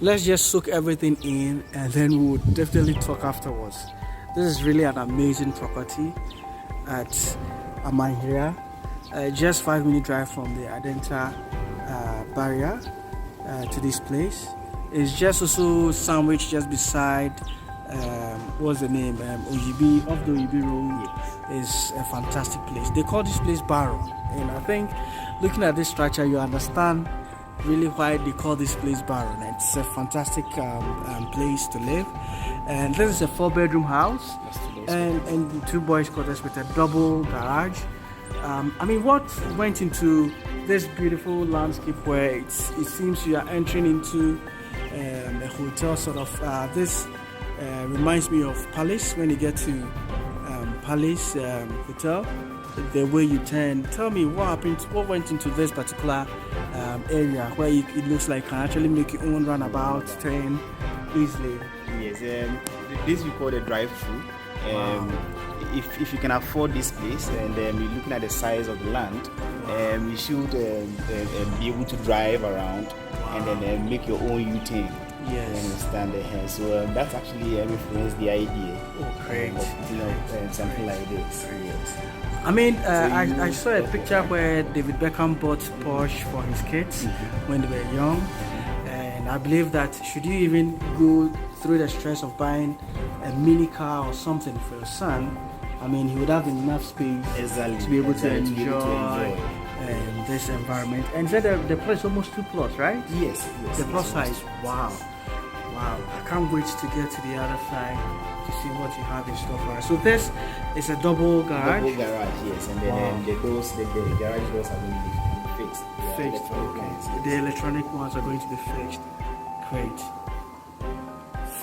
let's just soak everything in, and then we'll definitely talk afterwards. This is really an amazing property at Amrahia, just 5-minute drive from the Adenta barrier to this place. It's just also sandwiched just beside what's the name, Oyibi, off the Oyibi Road. Is a fantastic place. They call this place Barrow, and I think looking at this structure you understand really why they call this place Barrow. It's a fantastic place to live, and this is a 4-bedroom house and 2 boys quarters with a double garage. I mean, what went into this beautiful landscape where it seems you are entering into a hotel sort of. This reminds me of Palace. When you get to Palace Hotel, the way you turn. Tell me what happened. What went into this particular area where it looks like can actually make your own runabout turn easily? Yes, this we call the drive-through. If you can afford this place, and you're looking at the size of the land, you should be able to drive around and then make your own U-turn. Yes. You understand the so that's actually influenced the idea. Oh, great. Of, something like this. Yes. I mean, I saw a picture where David Beckham bought Porsche for his kids when they were young, and I believe that should you even go through the stress of buying a mini car or something for your son, I mean, he would have enough space to be able to enjoy this environment. And said the place is almost 2 plots, right? Yes. The plot size. Wow. I can't wait to get to the other side to see what you have in store for us. So this is a double garage. Double garage, yes. And then the doors, the garage doors are going to be fixed. Fixed. Okay. Yes. The electronic ones are going to be fixed. Great.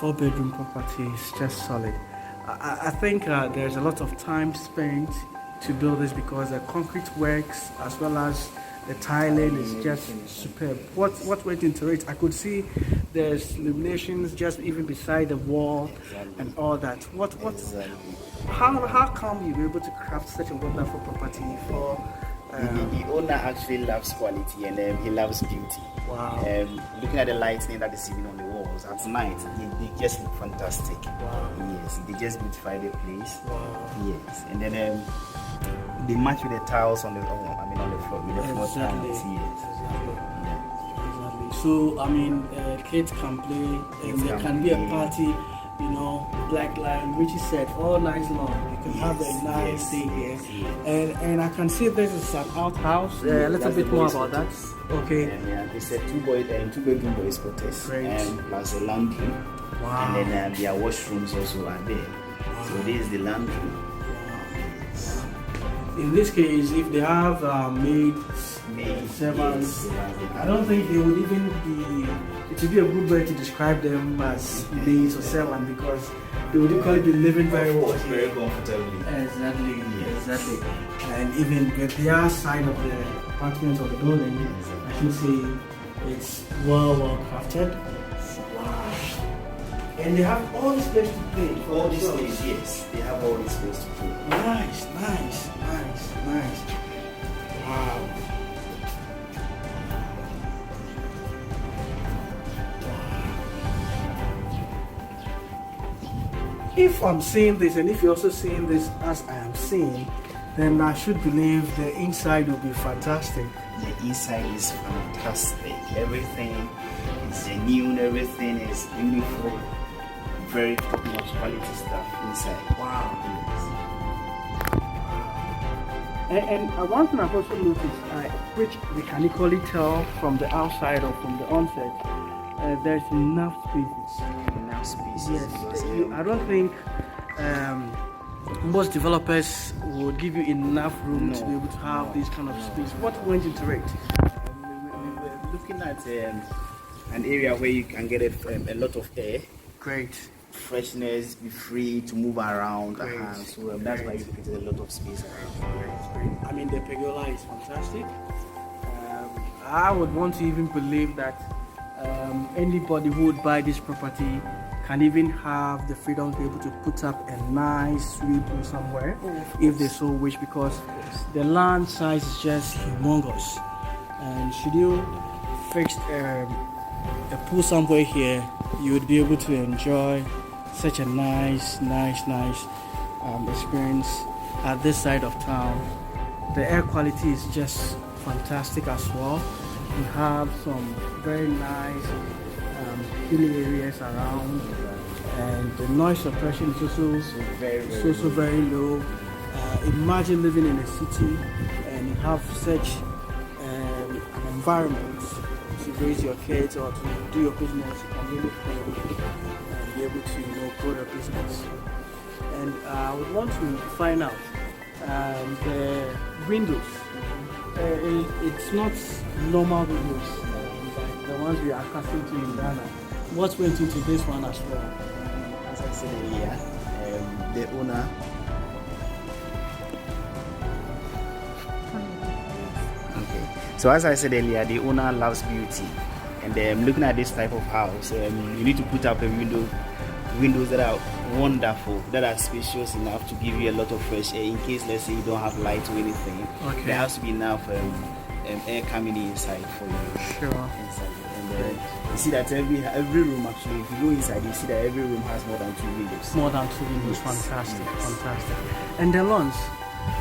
4-bedroom property is just solid. I think there's a lot of time spent to build this because the concrete works as well as the tiling is just superb. What went into it? I could see there's illuminations just even beside the wall and all that. How come you were able to craft such a wonderful property for? The owner actually loves quality and he loves beauty. Wow. Looking at the lighting that is even on the walls at night, they just look fantastic. Wow. Yes, they just beautify the place. Wow. Yes, and then they match with the tiles on the floor with the floor tiles. Yes. Exactly. So I mean, kids can play, and there can be a party. You know, Black Lion, which is said all night long. You can have a nice day here. And I can see this is an outhouse. A little bit more about that. Okay. It's a 2-bedroom boys quarters, and plus a laundry. Wow. And then their washrooms also are there. Wow. So this is the laundry. Wow. In this case, if they have maids, servants, I don't think they would even be. It would be a good way to describe them as maids or servants because they would equally be living very well. Very comfortably. Exactly. And even with their side of the apartment or the building, I should say it's well crafted. Wow. And they have all the space to play. All this space, yes. They have all the space to play. Nice. Wow. If I'm seeing this and if you're also seeing this as I am seeing, then I should believe the inside will be fantastic. The inside is fantastic. Everything is genuine, everything is beautiful, very top-notch quality stuff inside. Wow. And one thing I've also noticed, which we can equally tell from the outside or from the onset, there's enough spaces. Yes, I don't think most developers would give you enough room to be able to have this kind of space. What went into it? We were looking at an area where you can get a lot of air. Great. Freshness, be free to move around. So that's why you get a lot of space around. Great. I mean, the pergola is fantastic. I would want to even believe that anybody who would buy this property can even have the freedom to be able to put up a nice swimming pool somewhere if they so wish, because the land size is just humongous. And should you fix a pool somewhere here, you would be able to enjoy such a nice experience at this side of town. The air quality is just fantastic as well. We have some very nice hilly areas around, and the noise suppression is also very low. Imagine living in a city and you have such an environment to raise your kids or to do your business. You can really think and be able to grow your business. And I would want to find out the windows. It's not normal windows like the ones we are accustomed to in Ghana. What went into this one as well? As I said earlier, the owner. Okay. So as I said earlier, the owner loves beauty, and looking at this type of house, you need to put up a windows that are wonderful, that are spacious enough to give you a lot of fresh air in case, let's say, you don't have light or anything. Okay. There has to be enough air coming inside for you. Sure. Inside. And you see that every room, actually, if you go inside, you see that every room has more than 2 windows. More than 2 windows. Fantastic. Fantastic. And the lawns,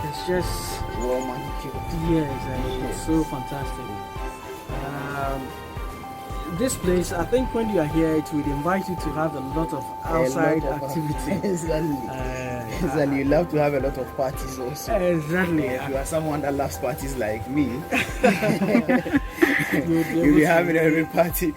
it's just well manicured. yes, and it's so fantastic. This place, I think when you are here, it would invite you to have a lot of outside activity. Exactly. Exactly. You love to have a lot of parties also. Exactly. If you are someone that loves parties like me, You'll be having every party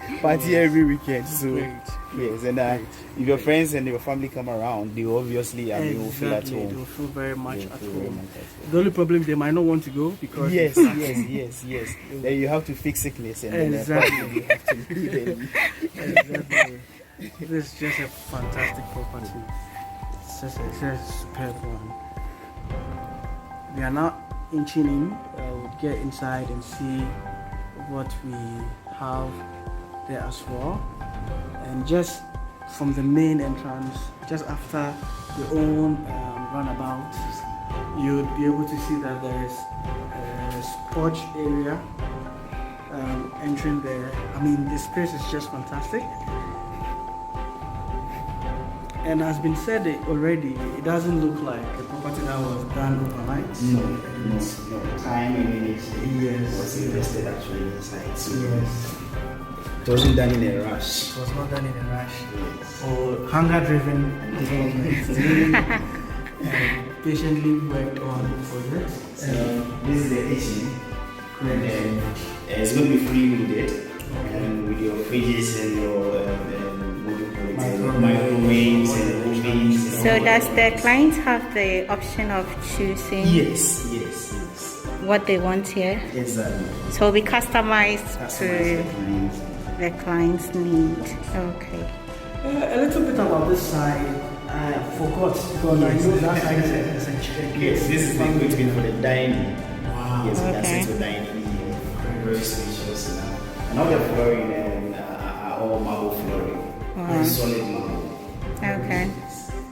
every weekend. So Great. yes, and if your friends and your family come around, they obviously will feel at home. They will feel very much They will at feel very home. much at home. The only problem, they might not want to go because Yes. Then you have to fix sickness and then Exactly. you have to leave them. Exactly. This is just a fantastic property. It's just a superb one. We are now inching in. We'll get inside and see what we have there as well. And just from the main entrance, just after the own runabout, you'd be able to see that there is a porch area entering there. I mean, this place is just fantastic. And has been said already, it doesn't look like a property that was done overnight. No. Time and energy Yes. was invested actually inside. So Yes. it wasn't done in a rush. It was not done in a rush Yes. or hunger-driven development. Patiently worked on projects. So this is the kitchen. Great. And then it's going to be free winded, and with your fridges and your microwaves and ovens. So does the client have the option of choosing Yes. what they want here? Exactly. So we customize to Customized. the client's need. Okay. A little bit about this side, I forgot because I know that side is a chicken. Yes, this is going to be for the dining. Wow. Yes, we can Okay. sit for dining here. Very spacious now. And all the flooring are all marble flooring. Very solid marble. Okay.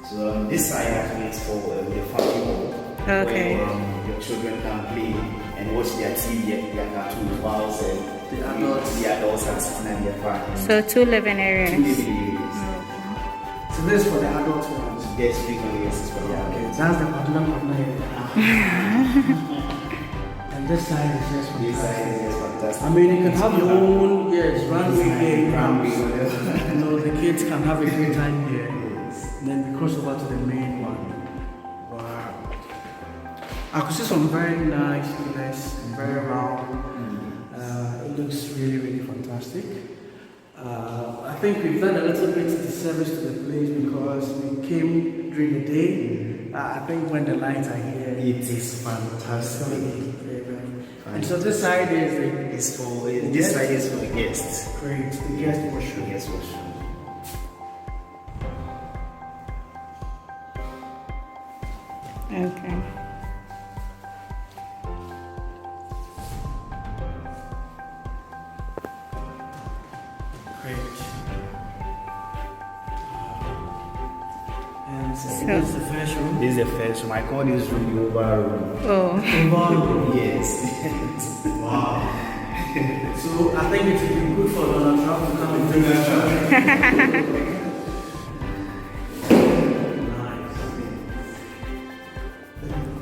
So this side actually is for the family hall. Okay. Where your children can play and watch their TV, their cartoons, whilst the adults are sitting in their parties. So 2 living areas. So this is for the adult ones. Yes, frequently yes, for the adults. That's the particular partner area. And this side is just This fantastic. side is fantastic. I mean, you can have your own, runway game. Runway, The kids can have a great time here. Then we cross over to the main one. Wow. I could see some very nice pillars, very round. It looks really fantastic. I think we've done a little bit of disservice to the place because we came during the day. I think when the lights are here, It is fantastic. And so this side is This side is for the guests. great, the guest washroom. Guest washroom. Okay. Great. And so So- this is the first room. This is the first room. I call this room the over room. Oh. Yes. Wow. So I think it would be good for Donald Trump to come and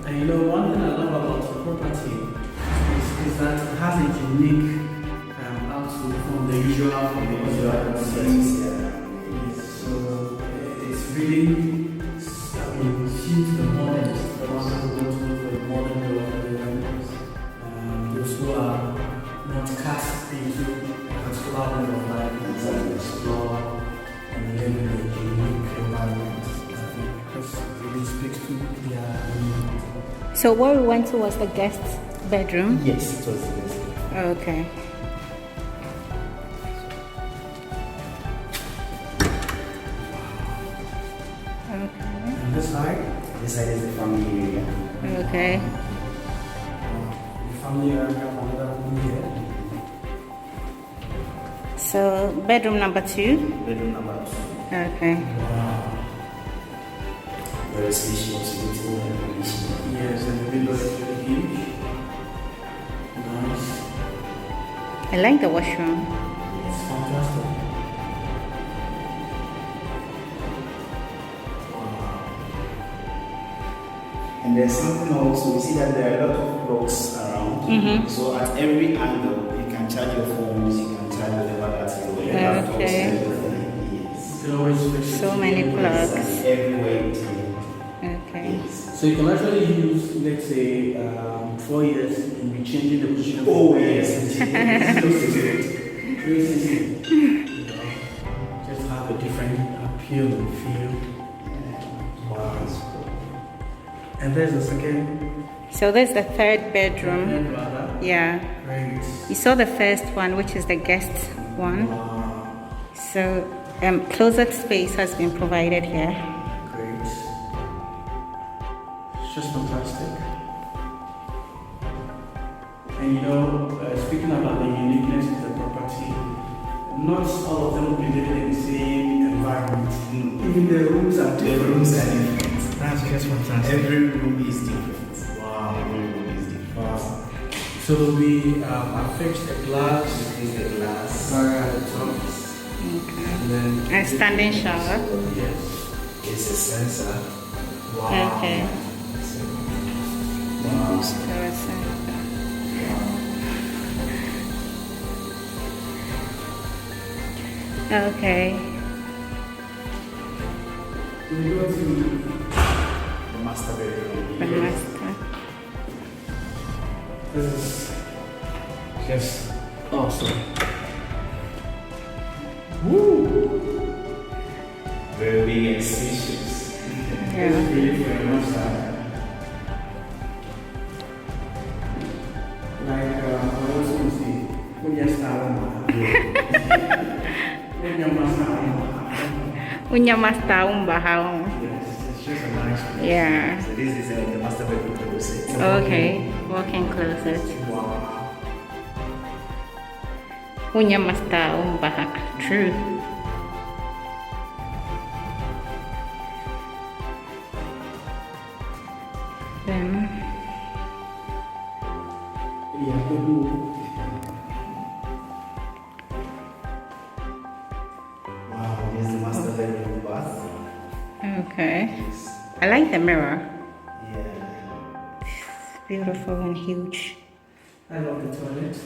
And you know, one thing I love about the property is that it has a unique outlook from the usual properties. So it's really, suits the moderns, the ones who go to the modern world, those who are not cast into a particular way of life, and explore and live in a unique environment. Because it really speaks to their community. So what we went to was the guest bedroom? Yes, it was this. Okay. And this side, This side is the family area. Okay. the family area, another room here. So bedroom number 2? Bedroom number 2. Okay. Wow. Very spacious, beautiful, and condition. Yes, and the window is really huge. Nice. I like the washroom. It's fantastic. And there's something also, you see that there are a lot of clocks around. So at every angle, you can charge your phones, you can charge whatever that you want. Okay. Yes. You can always switch So many plugs. Everywhere it is. Okay. Yes. So you can actually use, let's say, 4 years in be changing the position. Oh, yes. Just have a different appeal and feel. Wow. And there's the second So there's the third bedroom. bed, rather. Yeah. Great. You saw the first one, which is the guest one. Wow. So closet space has been provided here. Great. It's just fantastic. And you know, speaking about the uniqueness of the property, not all of them will be living in the same environment. Even the rooms are different. The rooms are different. That's just fantastic. Every room is different. Wow. Every room is different. Wow. So we affix the glass, This is the glass. barrier at the top, Okay. and then And standing shower. yes. It's a sensor. Wow. Okay. Wow. Okay. We go to The master bedroom. The master. this is just awesome. Woo! Very big and spacious. It's Yeah. really for a master. Like I also see when you start when you master. Unya master umbahaong. Yes, it's just a nice place. Yeah. So this is the master bedroom closet. Okay. Walk-in closet. Wow. Unya master umbahak. True. Then Yeah, good move. Wow, this is the master bedroom bath. okay. Yes. I like the mirror. Yeah. It's beautiful and huge. I love the toilet.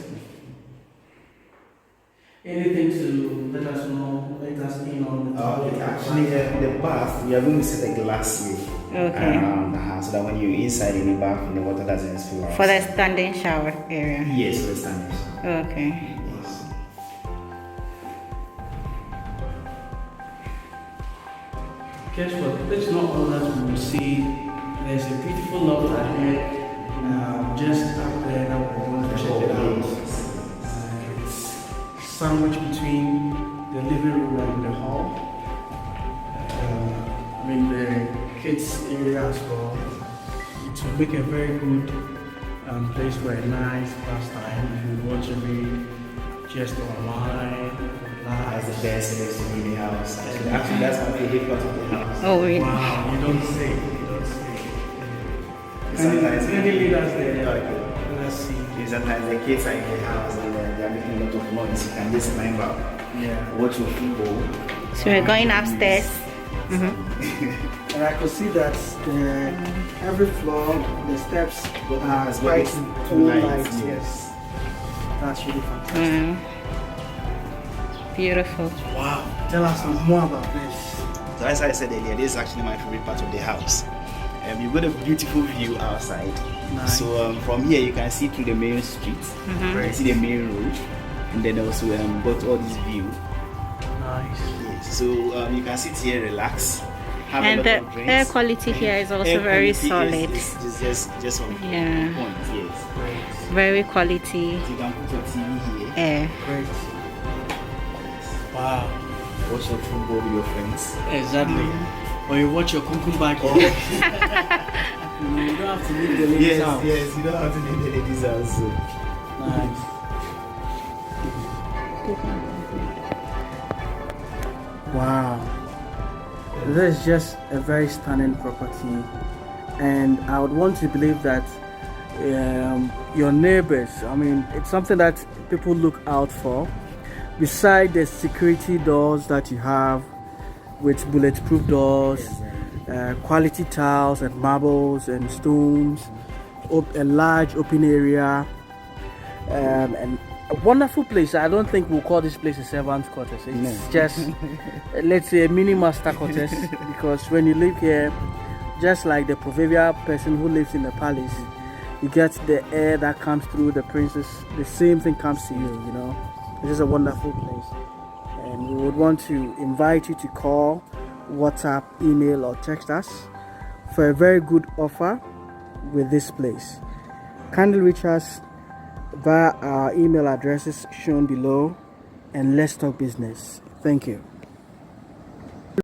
Anything to let us know, let us in on the toilet? Actually, the bath, we are going to set a glass roof Okay. around the house so that when you're inside in the bath, the water doesn't spill out. For the standing shower area. Yes, for the standing shower. Okay. Yes. Guess what? That's not all that we will see. There's a beautiful loft ahead, just up there that we're going to check it out. It's sandwiched between the living room and the hall. I mean the kids area as well. It will make a very good place for a nice pastime if you want to read just online, That's the relax. best place to be in the house. Actually, that's my favorite part of the house. Oh, really? Wow, you don't say, you don't say. Sometimes Let me lead us there. Okay. Let's see. Sometimes the kids are in the house and they are making a lot of noise. You can just climb up watch your football. So we're going upstairs. And I could see that every floor, the steps are quite two light. lights, Yes. That's really fantastic. Beautiful. Wow. Tell us more about this. So as I said earlier, this is actually my favorite part of the house. You've got a beautiful view outside. Nice. So from here you can see through the main street, you can see the main road, and then also got all this view. Nice. Yes. So you can sit here, relax, have And a lot the of drinks. air quality here is also Air very quality solid. is just on Yeah. point. Yes. Great. Very quality So you can put your TV here, air. Great. Wow. watch your football with your friends. Exactly. Or you watch your kumkum back here. You don't have to leave the ladies out. Yes, you don't have to leave the ladies house. So. Nice. Wow. This is just a very stunning property, and I would want to believe that your neighbors, I mean, it's something that people look out for. Beside the security doors that you have with bulletproof doors, quality tiles and marbles and stones, a large open area, and a wonderful place. I don't think we'll call this place a servant's quarters. It's just, let's say, a mini master quarters, because when you live here, just like the proverbial person who lives in the palace, you get the air that comes through the princess. The same thing comes to you, you know. This is a wonderful place, and we would want to invite you to call, WhatsApp, email, or text us for a very good offer with this place. Kindly reach us via our email addresses shown below, and let's talk business. Thank you.